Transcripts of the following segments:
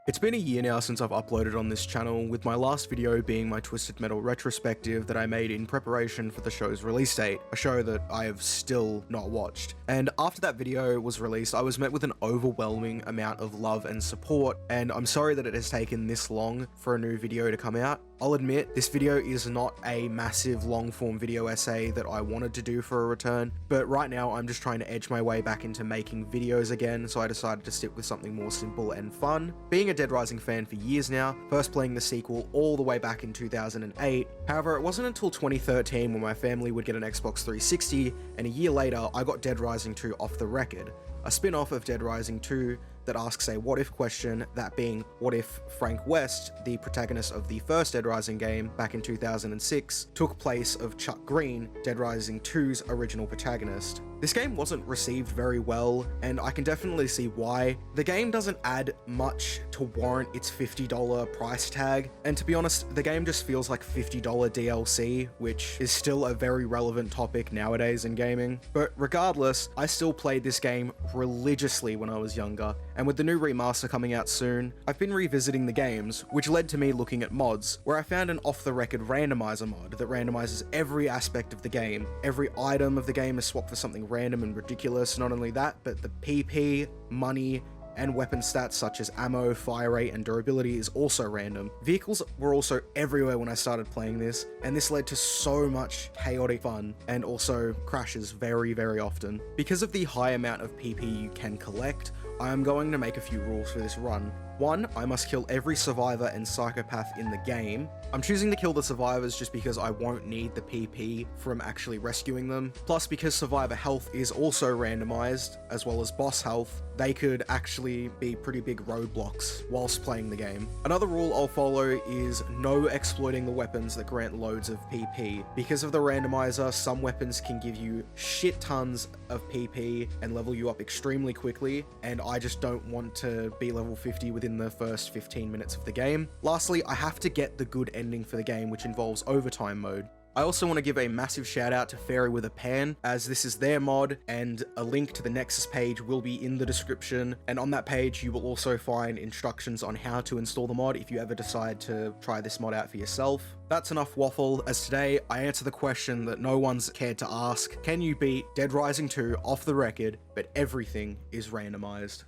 It's been a year now since I've uploaded on this channel, with my last video being my Twisted Metal retrospective that I made in preparation for the show's release date, a show that I have still not watched. And after that video was released, I was met with an overwhelming amount of love and support, and I'm sorry that it has taken this long for a new video to come out. I'll admit, this video is not a massive long-form video essay that I wanted to do for a return, but right now I'm just trying to edge my way back into making videos again, so I decided to stick with something more simple and fun. Being a Dead Rising fan for years now, first playing the sequel all the way back in 2008, however it wasn't until 2013 when my family would get an Xbox 360, and a year later I got Dead Rising 2 Off the Record, a spin-off of Dead Rising 2 that asks a what-if question, that being, what if Frank West, the protagonist of the first Dead Rising game back in 2006, took place of Chuck Green, Dead Rising 2's original protagonist. This game wasn't received very well, and I can definitely see why. The game doesn't add much to warrant its $50 price tag, and to be honest, the game just feels like $50 DLC, which is still a very relevant topic nowadays in gaming. But regardless, I still played this game religiously when I was younger, and with the new remaster coming out soon, I've been revisiting the games, which led to me looking at mods, where I found an off-the-record randomizer mod that randomizes every aspect of the game. Every item of the game is swapped for something random and ridiculous. Not only that, but the PP, money, and weapon stats such as ammo, fire rate, and durability is also random. Vehicles were also everywhere when I started playing this, and this led to so much chaotic fun, and also crashes very, very often. Because of the high amount of PP you can collect, I am going to make a few rules for this run. 1, I must kill every survivor and psychopath in the game. I'm choosing to kill the survivors just because I won't need the PP from actually rescuing them. Plus, because survivor health is also randomized, as well as boss health, they could actually be pretty big roadblocks whilst playing the game. Another rule I'll follow is no exploiting the weapons that grant loads of PP. Because of the randomizer, some weapons can give you shit tons of PP and level you up extremely quickly, and I just don't want to be level 50 within the first 15 minutes of the game. Lastly, I have to get the good ending for the game, which involves overtime mode. I also want to give a massive shout out to Fairy with a Pan, as this is their mod, and a link to the Nexus page will be in the description, and on that page you will also find instructions on how to install the mod if you ever decide to try this mod out for yourself. That's enough waffle, as today I answer the question that no one's cared to ask: can you beat Dead Rising 2 off the record, but everything is randomized?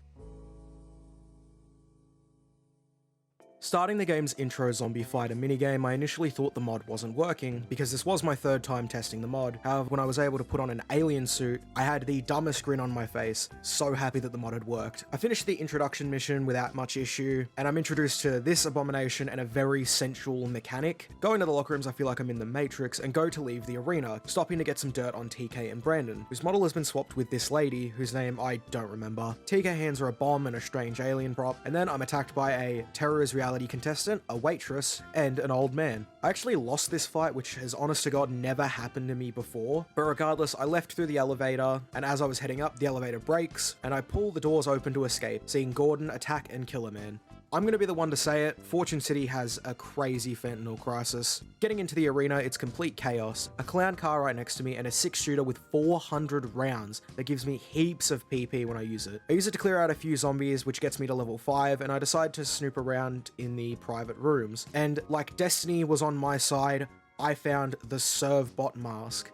Starting the game's intro zombie fighter minigame, I initially thought the mod wasn't working, because this was my third time testing the mod. However, when I was able to put on an alien suit, I had the dumbest grin on my face, so happy that the mod had worked. I finished the introduction mission without much issue, and I'm introduced to this abomination and a very sensual mechanic. Go into the locker rooms, I feel like I'm in the Matrix, and go to leave the arena, stopping to get some dirt on TK and Brandon, whose model has been swapped with this lady, whose name I don't remember. TK hands her a bomb and a strange alien prop, and then I'm attacked by a terrorist reality contestant, a waitress, and an old man. I actually lost this fight, which has honest to God never happened to me before, but regardless, I left through the elevator, and as I was heading up, the elevator breaks, and I pull the doors open to escape, seeing Gordon attack and kill a man. I'm gonna be the one to say it, Fortune City has a crazy fentanyl crisis. Getting into the arena, it's complete chaos. A clown car right next to me and a 6-shooter with 400 rounds that gives me heaps of PP when I use it. I use it to clear out a few zombies, which gets me to level 5, and I decide to snoop around in the private rooms. And like Destiny was on my side, I found the Serve Bot mask.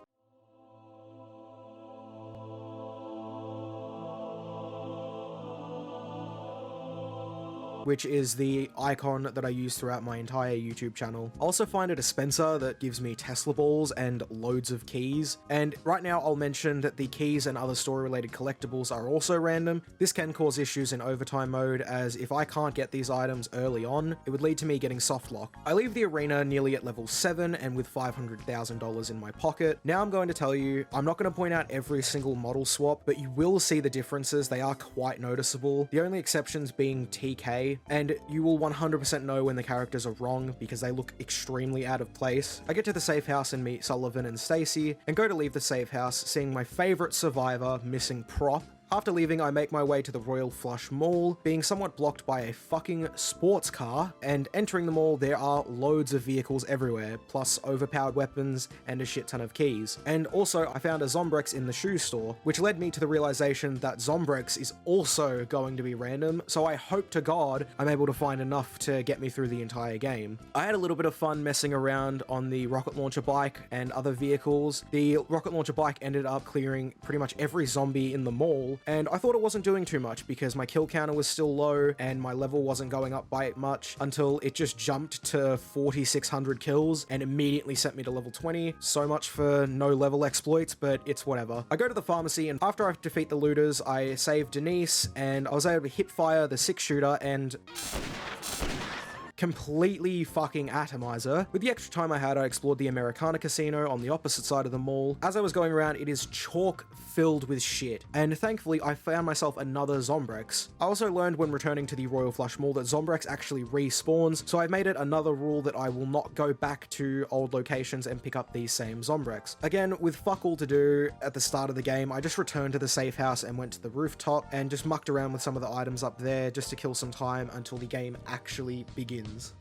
Which is the icon that I use throughout my entire YouTube channel. I also find a dispenser that gives me Tesla balls and loads of keys, and right now I'll mention that the keys and other story-related collectibles are also random. This can cause issues in overtime mode, as if I can't get these items early on, it would lead to me getting soft locked. I leave the arena nearly at level 7 and with $500,000 in my pocket. Now I'm going to tell you, I'm not going to point out every single model swap, but you will see the differences. They are quite noticeable, the only exceptions being TK, and you will 100% know when the characters are wrong because they look extremely out of place. I get to the safe house and meet Sullivan and Stacy, and go to leave the safe house, seeing my favorite survivor missing prop. After leaving, I make my way to the Royal Flush Mall, being somewhat blocked by a fucking sports car, and entering the mall there are loads of vehicles everywhere, plus overpowered weapons and a shit ton of keys. And also I found a Zombrex in the shoe store, which led me to the realization that Zombrex is also going to be random, so I hope to God I'm able to find enough to get me through the entire game. I had a little bit of fun messing around on the rocket launcher bike and other vehicles. The rocket launcher bike ended up clearing pretty much every zombie in the mall, and I thought it wasn't doing too much because my kill counter was still low and my level wasn't going up by much until it just jumped to 4,600 kills and immediately sent me to level 20. So much for no level exploits, but it's whatever. I go to the pharmacy, and after I defeat the looters, I save Denise, and I was able to hip fire the 6-shooter and completely fucking atomize her. With the extra time I had, I explored the Americana Casino on the opposite side of the mall. As I was going around, it is chock filled with shit, and thankfully I found myself another Zombrex. I also learned when returning to the Royal Flush Mall that Zombrex actually respawns, so I've made it another rule that I will not go back to old locations and pick up these same Zombrex. Again, with fuck all to do at the start of the game, I just returned to the safe house and went to the rooftop and just mucked around with some of the items up there just to kill some time until the game actually begins.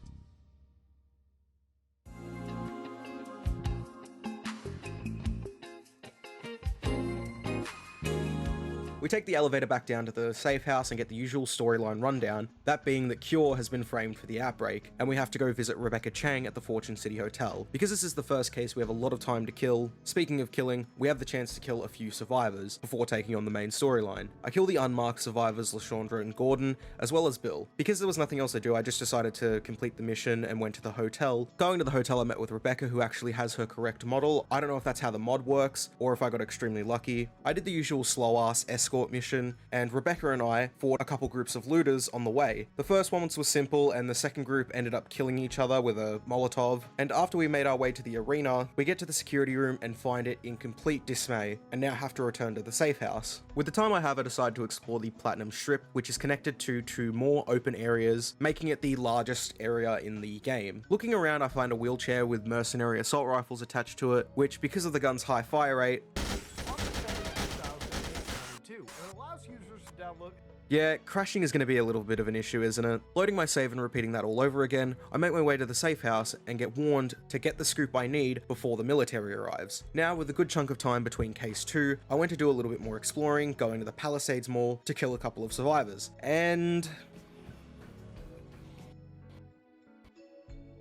We take the elevator back down to the safe house and get the usual storyline rundown, that being that Cure has been framed for the outbreak, and we have to go visit Rebecca Chang at the Fortune City Hotel. Because this is the first case, we have a lot of time to kill. Speaking of killing, we have the chance to kill a few survivors before taking on the main storyline. I kill the unmarked survivors LaShondra and Gordon, as well as Bill. Because there was nothing else to do, I just decided to complete the mission and went to the hotel. Going to the hotel, I met with Rebecca, who actually has her correct model. I don't know if that's how the mod works, or if I got extremely lucky. I did the usual slow-ass escort mission, and Rebecca and I fought a couple groups of looters on the way. The first one was simple, and the second group ended up killing each other with a Molotov, and after we made our way to the arena, we get to the security room and find it in complete dismay, and now have to return to the safe house. With the time I have, I decide to explore the Platinum Strip, which is connected to two more open areas, making it the largest area in the game. Looking around, I find a wheelchair with mercenary assault rifles attached to it, which, because of the gun's high fire rate, yeah, crashing is going to be a little bit of an issue, isn't it? Loading my save and repeating that all over again, I make my way to the safe house and get warned to get the scoop I need before the military arrives. Now, with a good chunk of time between case 2, I went to do a little bit more exploring, going to the Palisades Mall to kill a couple of survivors. And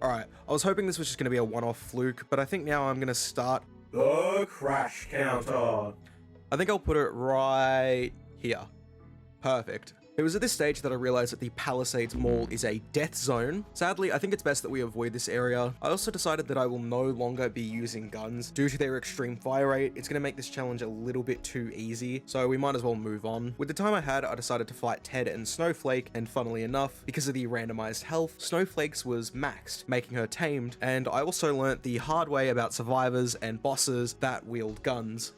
alright, I was hoping this was just going to be a one-off fluke, but I think now I'm going to start the crash counter. I think I'll put it right here. Perfect. It was at this stage that I realized that the Palisades Mall is a death zone. Sadly, I think it's best that we avoid this area. I also decided that I will no longer be using guns. Due to their extreme fire rate, it's going to make this challenge a little bit too easy, so we might as well move on. With the time I had, I decided to fight Ted and Snowflake, and funnily enough, because of the randomized health, Snowflake's was maxed, making her tamed, and I also learnt the hard way about survivors and bosses that wield guns.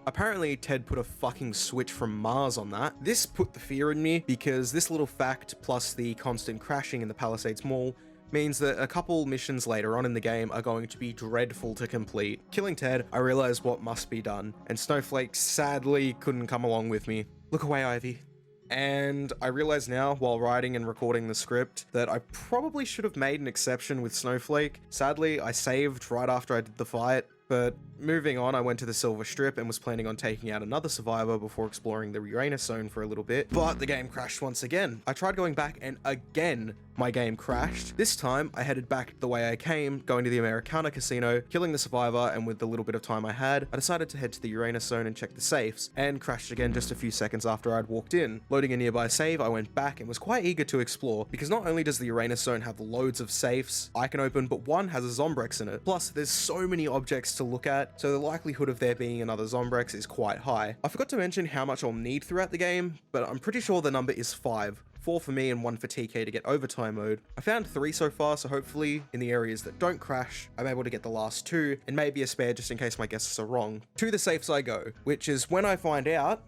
Apparently, Ted put a fucking switch from Mars on that. This put the fear in me, because this little fact, plus the constant crashing in the Palisades Mall, means that a couple missions later on in the game are going to be dreadful to complete. Killing Ted, I realized what must be done, and Snowflake sadly couldn't come along with me. Look away, Ivy. And I realize now, while writing and recording the script, that I probably should have made an exception with Snowflake. Sadly, I saved right after I did the fight. But moving on, I went to the Silver Strip and was planning on taking out another survivor before exploring the Uranus Zone for a little bit, but the game crashed once again. I tried going back and again, my game crashed. This time, I headed back the way I came, going to the Americana Casino, killing the survivor, and with the little bit of time I had, I decided to head to the Uranus Zone and check the safes, and crashed again just a few seconds after I'd walked in. Loading a nearby save, I went back and was quite eager to explore, because not only does the Uranus Zone have loads of safes I can open, but one has a Zombrex in it. Plus, there's so many objects to look at, so the likelihood of there being another Zombrex is quite high. I forgot to mention how much I'll need throughout the game, but I'm pretty sure the number is 5. 4 for me and 1 for TK to get overtime mode. I found 3 so far, so hopefully in the areas that don't crash, I'm able to get the last 2, and maybe a spare just in case my guesses are wrong. To the safes I go, which is when I find out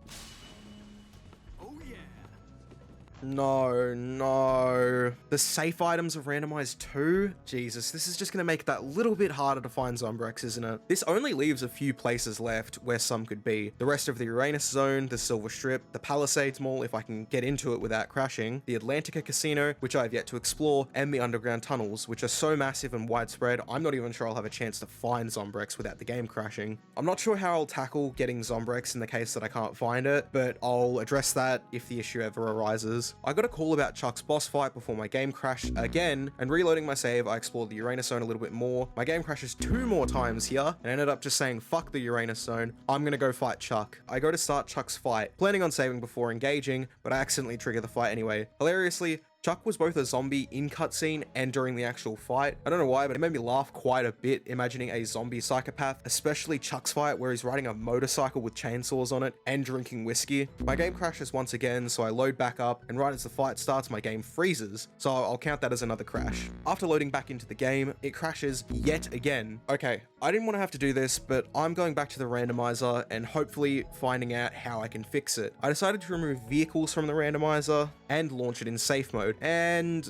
No, no. The safe items are randomized too? Jesus, this is just gonna make it that little bit harder to find Zombrex, isn't it? This only leaves a few places left where some could be. The rest of the Uranus Zone, the Silver Strip, the Palisades Mall if I can get into it without crashing, the Atlantica Casino, which I have yet to explore, and the underground tunnels, which are so massive and widespread, I'm not even sure I'll have a chance to find Zombrex without the game crashing. I'm not sure how I'll tackle getting Zombrex in the case that I can't find it, but I'll address that if the issue ever arises. I got a call about Chuck's boss fight before my game crashed again, and reloading my save, I explored the Uranus Zone a little bit more. My game crashes 2 more times here, and ended up just saying, fuck the Uranus Zone, I'm gonna go fight Chuck. I go to start Chuck's fight, planning on saving before engaging, but I accidentally trigger the fight anyway. Hilariously, Chuck was both a zombie in cutscene and during the actual fight. I don't know why, but it made me laugh quite a bit imagining a zombie psychopath, especially Chuck's fight where he's riding a motorcycle with chainsaws on it and drinking whiskey. My game crashes once again, so I load back up, and right as the fight starts, my game freezes, so I'll count that as another crash. After loading back into the game, it crashes yet again. Okay, I didn't want to have to do this, but I'm going back to the randomizer and hopefully finding out how I can fix it. I decided to remove vehicles from the randomizer and launch it in safe mode. And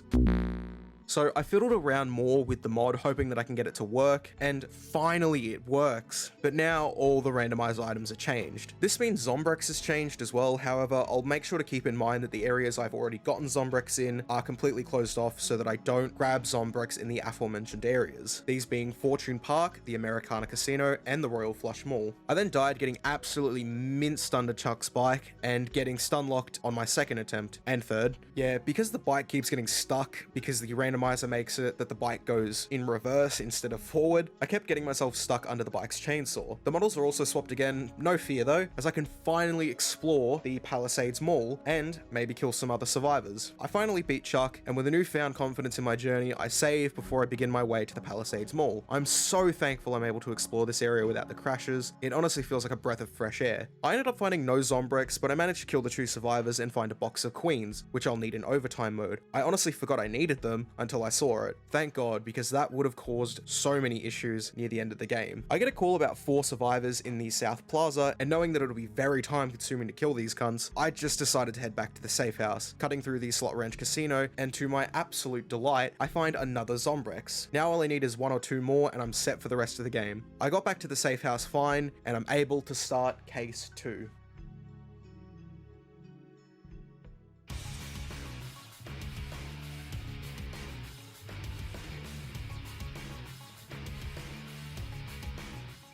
so I fiddled around more with the mod, hoping that I can get it to work, and finally it works. But now all the randomized items are changed. This means Zombrex is changed as well. However, I'll make sure to keep in mind that the areas I've already gotten Zombrex in are completely closed off so that I don't grab Zombrex in the aforementioned areas. These being Fortune Park, the Americana Casino, and the Royal Flush Mall. I then died getting absolutely minced under Chuck's bike and getting stun locked on my second attempt and third. Yeah, because the bike keeps getting stuck because the randomizer makes it that the bike goes in reverse instead of forward, I kept getting myself stuck under the bike's chainsaw. The models are also swapped again, no fear though, as I can finally explore the Palisades Mall and maybe kill some other survivors. I finally beat Chuck, and with a newfound confidence in my journey, I save before I begin my way to the Palisades Mall. I'm so thankful I'm able to explore this area without the crashes. It honestly feels like a breath of fresh air. I ended up finding no Zombrex, but I managed to kill the 2 survivors and find a box of queens, which I'll need in overtime mode. I honestly forgot I needed them until I saw it. Thank God, because that would have caused so many issues near the end of the game. I get a call about 4 survivors in the South Plaza, and knowing that it'll be very time consuming to kill these cunts, I just decided to head back to the safe house, cutting through the Slot Ranch Casino, and to my absolute delight, I find another Zombrex. Now all I need is 1 or 2 more, and I'm set for the rest of the game. I got back to the safe house fine, and I'm able to start case 2.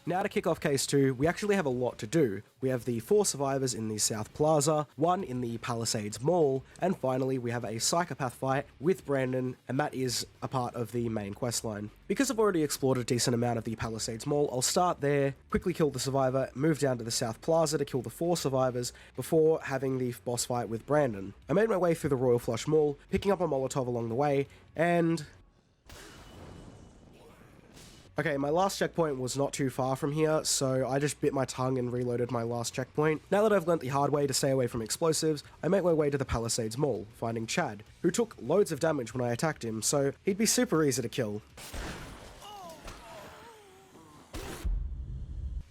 Now to kick off case 2, we actually have a lot to do. We have the 4 survivors in the South Plaza, 1 in the Palisades Mall, and finally we have a psychopath fight with Brandon, and that is a part of the main questline. Because I've already explored a decent amount of the Palisades Mall, I'll start there, quickly kill the survivor, move down to the South Plaza to kill the 4 survivors before having the boss fight with Brandon. I made my way through the Royal Flush Mall, picking up a Molotov along the way, and okay, my last checkpoint was not too far from here, so I just bit my tongue and reloaded my last checkpoint. Now that I've learnt the hard way to stay away from explosives, I make my way to the Palisades Mall, finding Chad, who took loads of damage when I attacked him, so he'd be super easy to kill.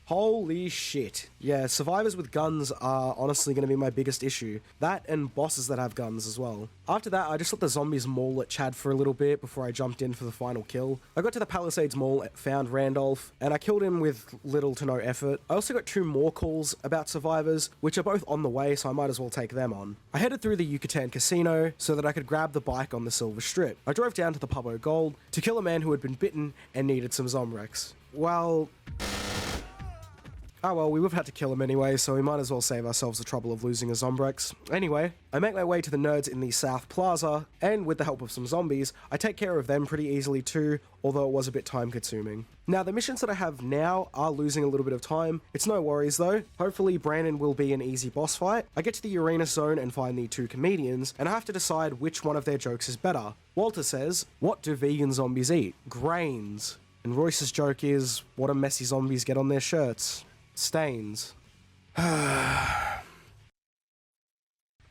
Holy shit. Yeah, survivors with guns are honestly going to be my biggest issue. That and bosses that have guns as well. After that, I just let the zombies maul at Chad for a little bit before I jumped in for the final kill. I got to the Palisades Mall, found Randolph, and I killed him with little to no effort. I also got 2 more calls about survivors, which are both on the way, so I might as well take them on. I headed through the Yucatan Casino so that I could grab the bike on the Silver Strip. I drove down to the Pub O' Gold to kill a man who had been bitten and needed some Zombrex. Well, oh well, we would have had to kill him anyway, so we might as well save ourselves the trouble of losing a Zombrex. Anyway, I make my way to the nerds in the South Plaza, and with the help of some zombies, I take care of them pretty easily too, although it was a bit time consuming. Now, the missions that I have now are losing a little bit of time. It's no worries though. Hopefully Brandon will be an easy boss fight. I get to the Uranus Zone and find the 2 comedians, and I have to decide which one of their jokes is better. Walter says, "What do vegan zombies eat? Grains." And Royce's joke is, "What do messy zombies get on their shirts? Stains."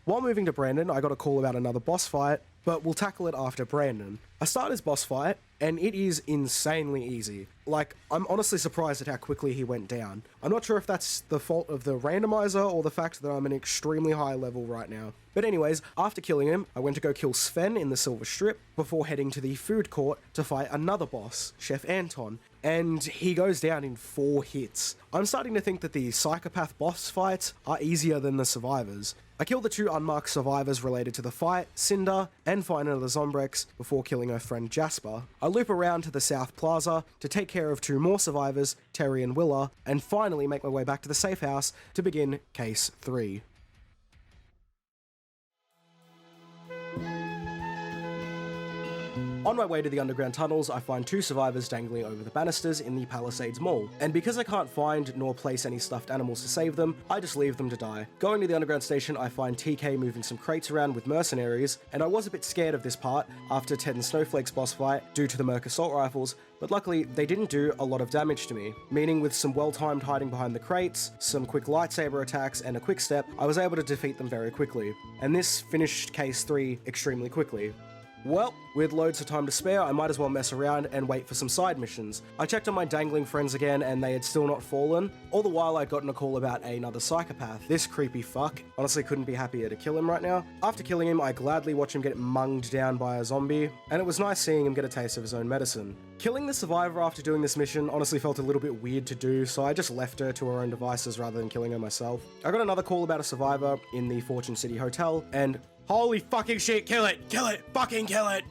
While moving to Brandon, I got a call about another boss fight, but we'll tackle it after Brandon. I start his boss fight, and it is insanely easy. Like, I'm honestly surprised at how quickly he went down. I'm not sure if that's the fault of the randomizer or the fact that I'm an extremely high level right now. But anyways, after killing him, I went to go kill Sven in the Silver Strip before heading to the food court to fight another boss, Chef Anton, and he goes down in 4 hits. I'm starting to think that the psychopath boss fights are easier than the survivors. I kill the 2 unmarked survivors related to the fight, Cinder and find another Zombrex before killing her friend Jasper. I loop around to the South Plaza to take care of 2 more survivors, Terry and Willa, and finally make my way back to the safe house to begin Case 3. On my way to the underground tunnels, I find 2 survivors dangling over the banisters in the Palisades Mall, and because I can't find nor place any stuffed animals to save them, I just leave them to die. Going to the underground station, I find TK moving some crates around with mercenaries, and I was a bit scared of this part after Ted and Snowflake's boss fight due to the Merc assault rifles, but luckily they didn't do a lot of damage to me, meaning with some well-timed hiding behind the crates, some quick lightsaber attacks, and a quick step, I was able to defeat them very quickly, and this finished Case 3 extremely quickly. Well, with loads of time to spare, I might as well mess around and wait for some side missions. I checked on my dangling friends again and they had still not fallen. All the while I'd gotten a call about another psychopath. This creepy fuck. Honestly couldn't be happier to kill him right now. After killing him, I gladly watched him get munged down by a zombie, and it was nice seeing him get a taste of his own medicine. Killing the survivor after doing this mission honestly felt a little bit weird to do, so I just left her to her own devices rather than killing her myself. I got another call about a survivor in the Fortune City Hotel, and holy fucking shit, kill it, fucking kill it.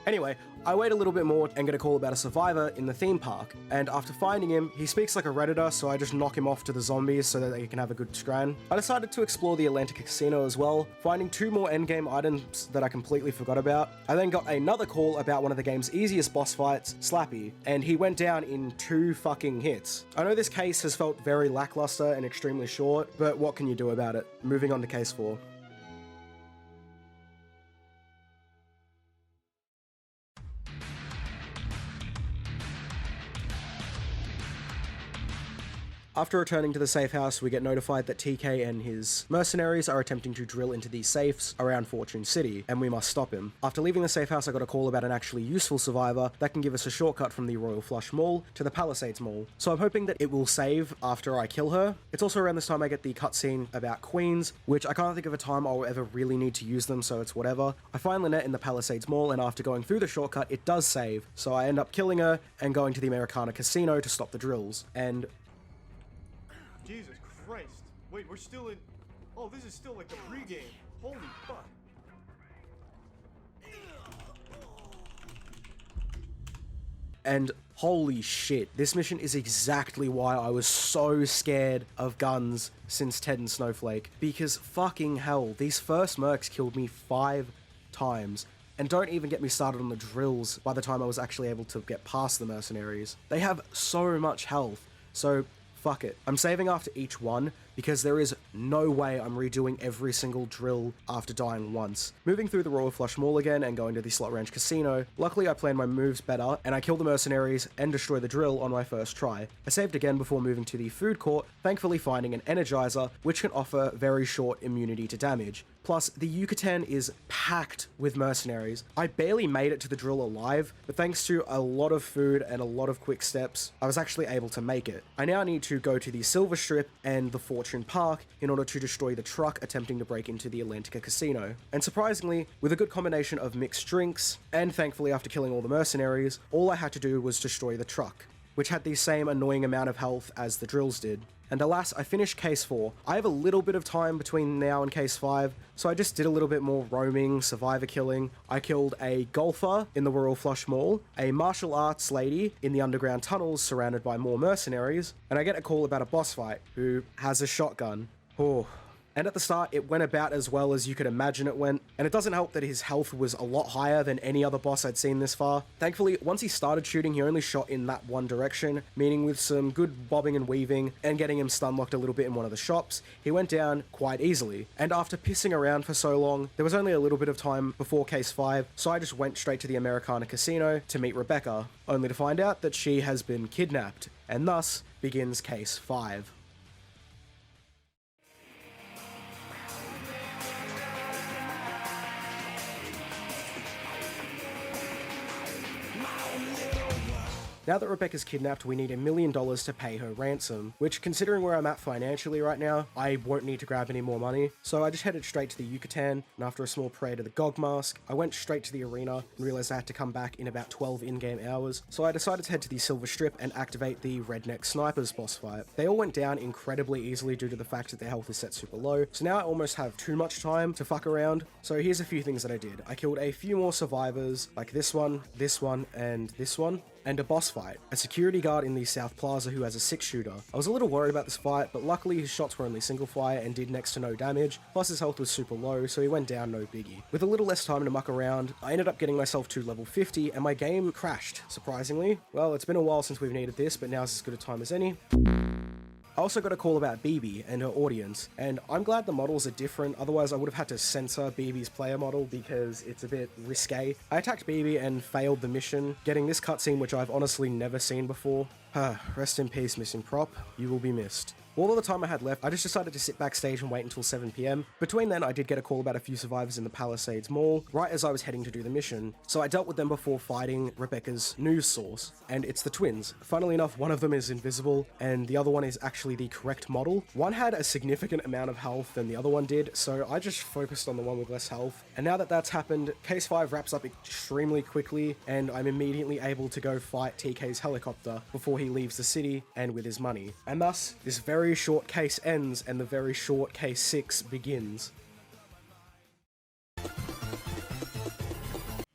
Anyway, I wait a little bit more and get a call about a survivor in the theme park, and after finding him, he speaks like a redditor, so I just knock him off to the zombies so that they can have a good scran. I decided to explore the Atlantic Casino as well, finding 2 more endgame items that I completely forgot about. I then got another call about one of the game's easiest boss fights, Slappy, and he went down in 2 fucking hits. I know this case has felt very lackluster and extremely short, but what can you do about it? Moving on to Case 4. After returning to the safe house, we get notified that TK and his mercenaries are attempting to drill into these safes around Fortune City, and we must stop him. After leaving the safe house, I got a call about an actually useful survivor that can give us a shortcut from the Royal Flush Mall to the Palisades Mall, so I'm hoping that it will save after I kill her. It's also around this time I get the cutscene about Queens, which I can't think of a time I'll ever really need to use them, so it's whatever. I find Lynette in the Palisades Mall, and after going through the shortcut, it does save, so I end up killing her and going to the Americana Casino to stop the drills, and Jesus Christ. Wait, we're still in... Oh, this is still like the pregame. Holy fuck. And holy shit, this mission is exactly why I was so scared of guns since Ted and Snowflake. Because fucking hell, these first mercs killed me 5 times. And don't even get me started on the drills by the time I was actually able to get past the mercenaries. They have so much health, so fuck it. I'm saving after each one because there is no way I'm redoing every single drill after dying once. Moving through the Royal Flush Mall again and going to the Slot Ranch Casino, luckily I planned my moves better and I kill the mercenaries and destroy the drill on my first try. I saved again before moving to the food court, thankfully finding an Energizer which can offer very short immunity to damage. Plus, the Yucatan is packed with mercenaries. I barely made it to the drill alive, but thanks to a lot of food and a lot of quick steps, I was actually able to make it. I now need to go to the Silver Strip and the Fortune Park in order to destroy the truck attempting to break into the Atlantica Casino. And surprisingly, with a good combination of mixed drinks, and thankfully after killing all the mercenaries, all I had to do was destroy the truck, which had the same annoying amount of health as the drills did. And alas, I finished Case 4. I have a little bit of time between now and Case 5, so I just did a little bit more roaming, survivor killing. I killed a golfer in the Royal Flush Mall, a martial arts lady in the underground tunnels surrounded by more mercenaries, and I get a call about a boss fight who has a shotgun. Oh. And at the start, it went about as well as you could imagine it went, and it doesn't help that his health was a lot higher than any other boss I'd seen this far. Thankfully, once he started shooting, he only shot in that one direction, meaning with some good bobbing and weaving and getting him stun locked a little bit in one of the shops, he went down quite easily. And after pissing around for so long, there was only a little bit of time before Case 5, so I just went straight to the Americana Casino to meet Rebecca, only to find out that she has been kidnapped, and thus begins Case 5. Now that Rebecca's kidnapped, we need $1 million to pay her ransom, which, considering where I'm at financially right now, I won't need to grab any more money. So I just headed straight to the Yucatan, and after a small prayer to the Gog Mask, I went straight to the arena and realized I had to come back in about 12 in-game hours. So I decided to head to the Silver Strip and activate the Redneck Snipers boss fight. They all went down incredibly easily due to the fact that their health is set super low, so now I almost have too much time to fuck around. So here's a few things that I did. I killed a few more survivors, like this one, and this one, and a boss fight, a security guard in the South Plaza who has a 6-shooter. I was a little worried about this fight, but luckily his shots were only single fire and did next to no damage, plus his health was super low, so he went down no biggie. With a little less time to muck around, I ended up getting myself to level 50 and my game crashed, surprisingly. Well, it's been a while since we've needed this, but now's as good a time as any. I also got a call about BB and her audience, and I'm glad the models are different, otherwise I would have had to censor BB's player model because it's a bit risque. I attacked BB and failed the mission, getting this cutscene which I've honestly never seen before. Rest in peace, missing prop. You will be missed. All of the time I had left, I just decided to sit backstage and wait until 7 PM. Between then, I did get a call about a few survivors in the Palisades Mall, right as I was heading to do the mission, so I dealt with them before fighting Rebecca's news source, and it's the twins. Funnily enough, one of them is invisible, and the other one is actually the correct model. One had a significant amount of health than the other one did, so I just focused on the one with less health. And now that that's happened, Case 5 wraps up extremely quickly, and I'm immediately able to go fight TK's helicopter before he leaves the city and with his money. And thus, this very short case ends and the very short case 6 begins.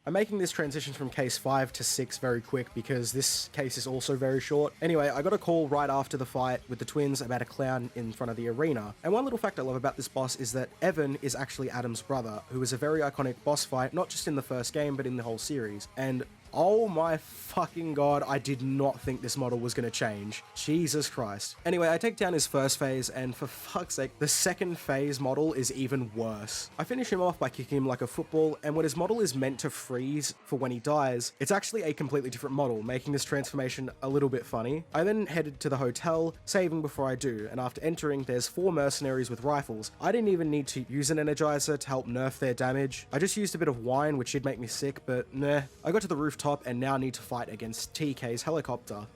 I'm making this transition from case 5 to 6 very quick because this case is also very short. Anyway, I got a call right after the fight with the twins about a clown in front of the arena. And one little fact I love about this boss is that Evan is actually Adam's brother, who is a very iconic boss fight, not just in the first game, but in the whole series. And oh my fucking god, I did not think this model was going to change. Jesus Christ. Anyway, I take down his first phase, and for fuck's sake, the second phase model is even worse. I finish him off by kicking him like a football, and when his model is meant to freeze for when he dies, it's actually a completely different model, making this transformation a little bit funny. I then headed to the hotel, saving before I do, and after entering, there's 4 mercenaries with rifles. I didn't even need to use an energizer to help nerf their damage. I just used a bit of wine, which did make me sick, but nah. I got to the rooftop and now need to fight against TK's helicopter.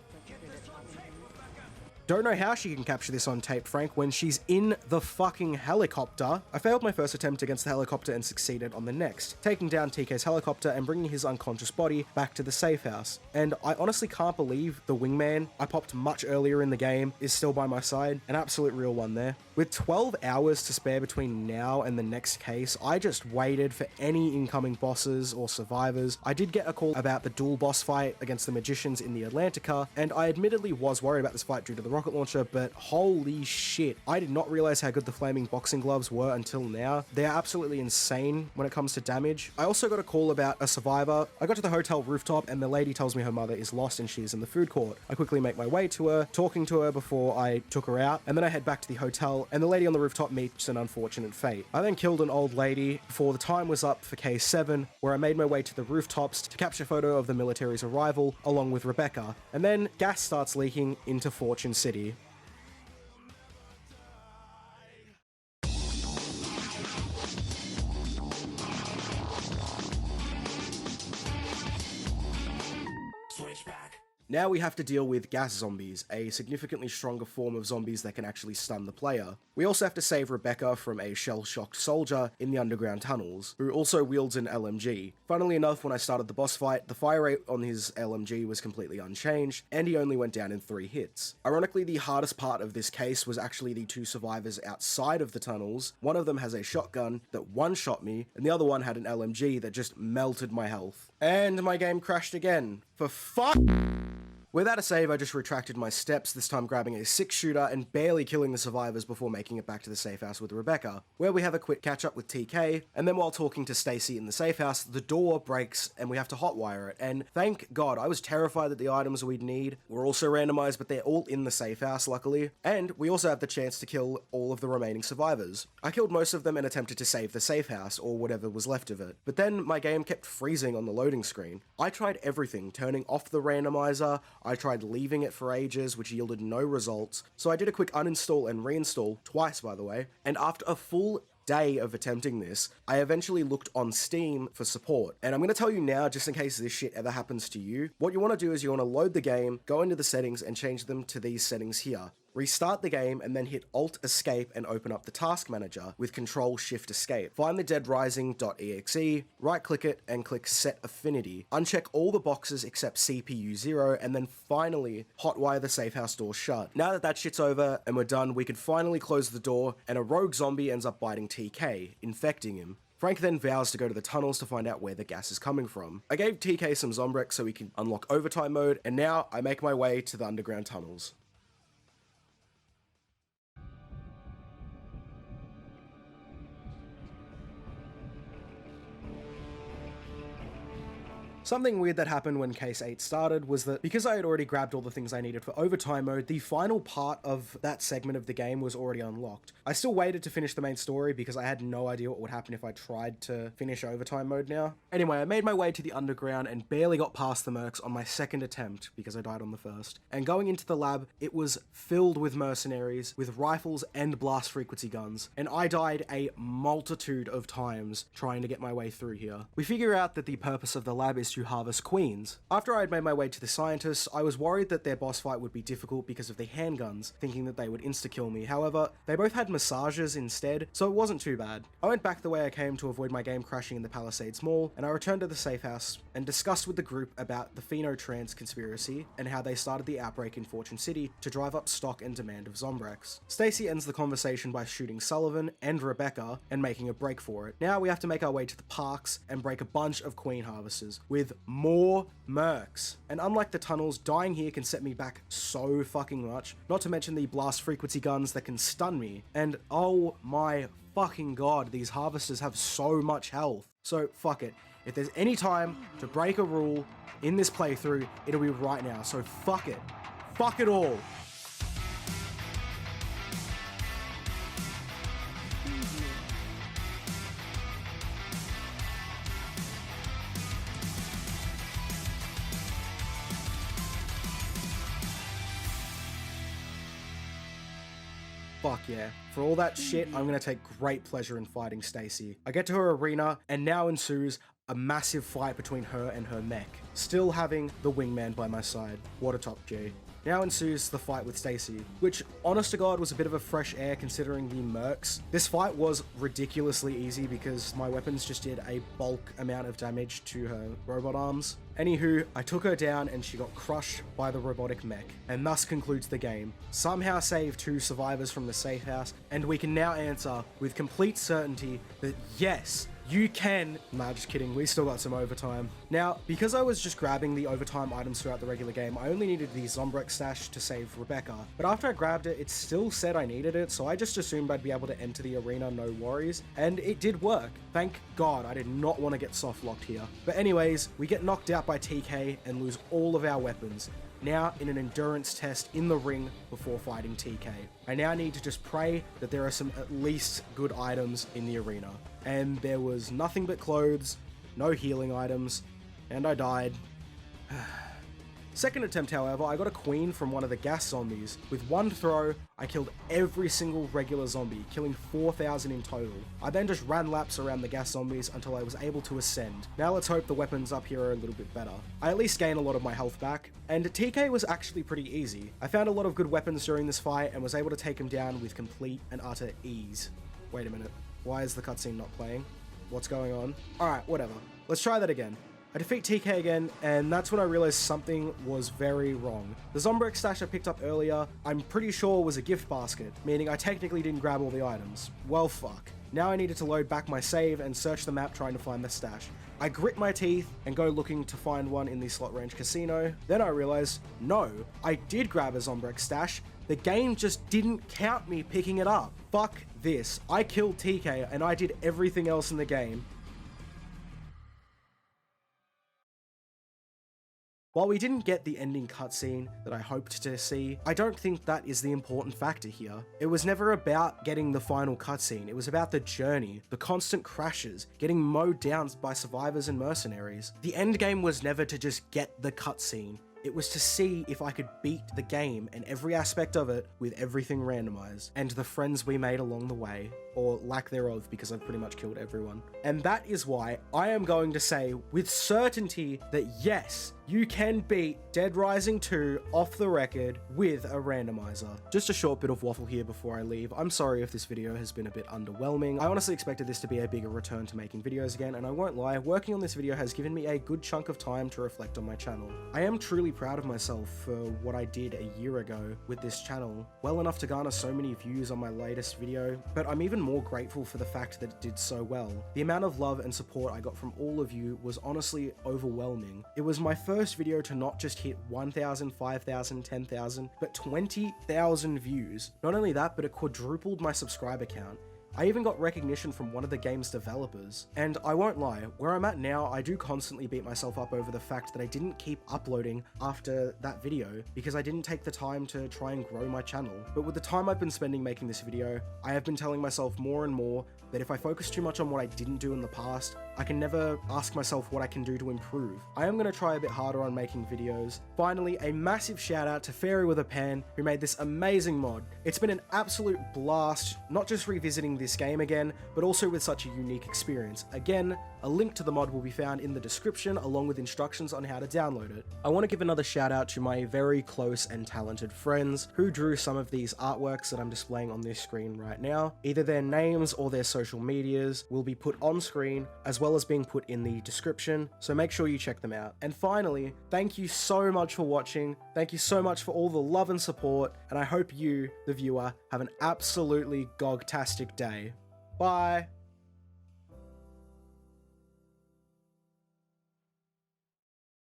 Don't know how she can capture this on tape, Frank, when she's in the fucking helicopter. I failed my first attempt against the helicopter and succeeded on the next, taking down TK's helicopter and bringing his unconscious body back to the safe house. And I honestly can't believe the wingman I popped much earlier in the game is still by my side. An absolute real one there. With 12 hours to spare between now and the next case, I just waited for any incoming bosses or survivors. I did get a call about the dual boss fight against the magicians in the Atlantica, and I admittedly was worried about this fight due to the rocket launcher, but holy shit, I did not realize how good the flaming boxing gloves were until now. They are absolutely insane when it comes to damage. I also got a call about a survivor. I got to the hotel rooftop and the lady tells me her mother is lost and she is in the food court. I quickly make my way to her, talking to her before I took her out, and then I head back to the hotel and the lady on the rooftop meets an unfortunate fate. I then killed an old lady before the time was up for case 7, where I made my way to the rooftops to capture a photo of the military's arrival along with Rebecca, and then gas starts leaking into Fortune City. Now we have to deal with gas zombies, a significantly stronger form of zombies that can actually stun the player. We also have to save Rebecca from a shell-shocked soldier in the underground tunnels, who also wields an LMG. Funnily enough, when I started the boss fight, the fire rate on his LMG was completely unchanged, and he only went down in 3 hits. Ironically, the hardest part of this case was actually the 2 survivors outside of the tunnels. One of them has a shotgun that one-shot me, and the other one had an LMG that just melted my health. And my game crashed again. For fuck... Without a save, I just retracted my steps, this time grabbing a 6-shooter and barely killing the survivors before making it back to the safe house with Rebecca, where we have a quick catch-up with TK, and then while talking to Stacy in the safe house, the door breaks and we have to hotwire it, and thank God, I was terrified that the items we'd need were also randomized, but they're all in the safe house, luckily, and we also have the chance to kill all of the remaining survivors. I killed most of them and attempted to save the safe house, or whatever was left of it, but then my game kept freezing on the loading screen. I tried everything, turning off the randomizer, I tried leaving it for ages, which yielded no results, so I did a quick uninstall and reinstall, twice by the way, and after a full day of attempting this, I eventually looked on Steam for support. And I'm going to tell you now, just in case this shit ever happens to you, what you want to do is you want to load the game, go into the settings and change them to these settings here. Restart the game and then hit Alt Escape and open up the task manager with Control Shift Escape. Find the deadrising.exe, right click it and click Set Affinity. Uncheck all the boxes except CPU 0 and then finally hotwire the safe house door shut. Now that that shit's over and we're done, we can finally close the door and a rogue zombie ends up biting TK, infecting him. Frank then vows to go to the tunnels to find out where the gas is coming from. I gave TK some Zombrex so he can unlock overtime mode, and now I make my way to the underground tunnels. Something weird that happened when Case 8 started was that because I had already grabbed all the things I needed for overtime mode, the final part of that segment of the game was already unlocked. I still waited to finish the main story because I had no idea what would happen if I tried to finish overtime mode now. Anyway, I made my way to the underground and barely got past the mercs on my second attempt because I died on the first. And going into the lab, it was filled with mercenaries with rifles and blast frequency guns, and I died a multitude of times trying to get my way through here. We figure out that the purpose of the lab is to harvest queens. After I had made my way to the scientists, I was worried that their boss fight would be difficult because of the handguns, thinking that they would insta-kill me. However, they both had massages instead, so it wasn't too bad. I went back the way I came to avoid my game crashing in the Palisades Mall, and I returned to the safe house and discussed with the group about the Phenotrans conspiracy and how they started the outbreak in Fortune City to drive up stock and demand of Zombrex. Stacy ends the conversation by shooting Sullivan and Rebecca and making a break for it. Now we have to make our way to the parks and break a bunch of queen harvesters with more mercs. And unlike the tunnels, dying here can set me back so fucking much, not to mention the blast frequency guns that can stun me. And oh my fucking god, these harvesters have so much health. So fuck it. If there's any time to break a rule in this playthrough, it'll be right now. So fuck it. Fuck it all. Fuck yeah. For all that shit, I'm gonna take great pleasure in fighting Stacy. I get to her arena, and now ensues a massive fight between her and her mech, still having the wingman by my side. What a top G. Now ensues the fight with Stacy, which, honest to God, was a bit of a fresh air considering the mercs. This fight was ridiculously easy because my weapons just did a bulk amount of damage to her robot arms. Anywho, I took her down and she got crushed by the robotic mech, and thus concludes the game. Somehow saved 2 survivors from the safe house, and we can now answer with complete certainty that yes, you can. Nah, just kidding, we still got some overtime. Now, because I was just grabbing the overtime items throughout the regular game, I only needed the Zombrex stash to save Rebecca. But after I grabbed it, it still said I needed it, so I just assumed I'd be able to enter the arena no worries, and it did work. Thank God, I did not want to get soft locked here. But anyways, we get knocked out by TK and lose all of our weapons. Now in an endurance test in the ring before fighting TK. I now need to just pray that there are some at least good items in the arena. And there was nothing but clothes, no healing items, and I died. Second attempt, however, I got a queen from one of the gas zombies. With one throw, I killed every single regular zombie, killing 4,000 in total. I then just ran laps around the gas zombies until I was able to ascend. Now let's hope the weapons up here are a little bit better. I at least gained a lot of my health back, and TK was actually pretty easy. I found a lot of good weapons during this fight and was able to take him down with complete and utter ease. Wait a minute, why is the cutscene not playing? What's going on? Alright, whatever. Let's try that again. I defeat TK again, and that's when I realized something was very wrong. The Zombrex stash I picked up earlier, I'm pretty sure was a gift basket, meaning I technically didn't grab all the items. Well, fuck. Now I needed to load back my save and search the map trying to find the stash. I grit my teeth and go looking to find one in the slot range casino. Then I realized, no, I did grab a Zombrex stash. The game just didn't count me picking it up. Fuck this. I killed TK and I did everything else in the game. While we didn't get the ending cutscene that I hoped to see, I don't think that is the important factor here. It was never about getting the final cutscene, it was about the journey, the constant crashes, getting mowed down by survivors and mercenaries. The end game was never to just get the cutscene. It was to see if I could beat the game and every aspect of it with everything randomized, and the friends we made along the way. or lack thereof, because I've pretty much killed everyone. And that is why I am going to say with certainty that yes, you can beat Dead Rising 2 off the record with a randomizer. Just a short bit of waffle here before I leave. I'm sorry if this video has been a bit underwhelming. I honestly expected this to be a bigger return to making videos again, and I won't lie, working on this video has given me a good chunk of time to reflect on my channel. I am truly proud of myself for what I did a year ago with this channel, well enough to garner so many views on my latest video, but I'm even more grateful for the fact that it did so well. The amount of love and support I got from all of you was honestly overwhelming. It was my first video to not just hit 1,000, 5,000, 10,000, but 20,000 views. Not only that, but it quadrupled my subscriber count. I even got recognition from one of the game's developers. And I won't lie, where I'm at now, I do constantly beat myself up over the fact that I didn't keep uploading after that video because I didn't take the time to try and grow my channel. But with the time I've been spending making this video, I have been telling myself more and more that if I focus too much on what I didn't do in the past, I can never ask myself what I can do to improve. I am going to try a bit harder on making videos. Finally, a massive shout out to Fairy with a Pen, who made this amazing mod. It's been an absolute blast, not just revisiting this game again, but also with such a unique experience. Again, a link to the mod will be found in the description along with instructions on how to download it. I want to give another shout out to my very close and talented friends who drew some of these artworks that I'm displaying on this screen right now. Either their names or their social medias will be put on screen as well as being put in the description, so make sure you check them out. And finally, thank you so much for watching, thank you so much for all the love and support, and I hope you, the viewer, have an absolutely gogtastic day. Bye!